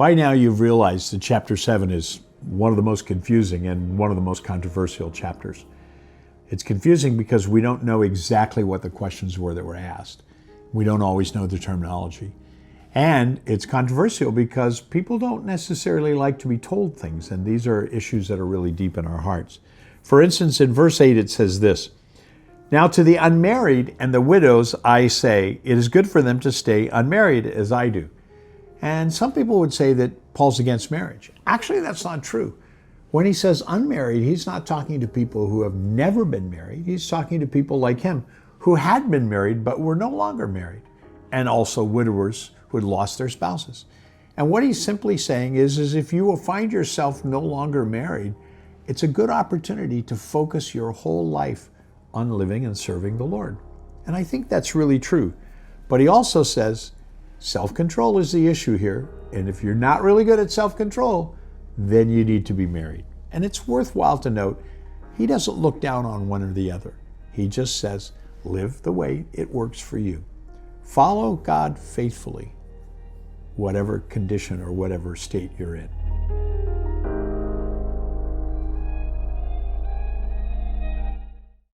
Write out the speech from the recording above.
By now you've realized that chapter 7 is one of the most confusing and one of the most controversial chapters. It's confusing because we don't know exactly what the questions were that were asked. We don't always know the terminology. And it's controversial because people don't necessarily like to be told things, and these are issues that are really deep in our hearts. For instance, in verse 8 it says this, "Now to the unmarried and the widows I say, it is good for them to stay unmarried as I do." And some people would say that Paul's against marriage. Actually, that's not true. When he says unmarried, he's not talking to people who have never been married. He's talking to people like him who had been married but were no longer married, and also widowers who had lost their spouses. And what he's simply saying is if you will find yourself no longer married, it's a good opportunity to focus your whole life on living and serving the Lord. And I think that's really true. But he also says, self-control is the issue here. And if you're not really good at self-control, then you need to be married. And it's worthwhile to note, he doesn't look down on one or the other. He just says, live the way it works for you. Follow God faithfully, whatever condition or whatever state you're in.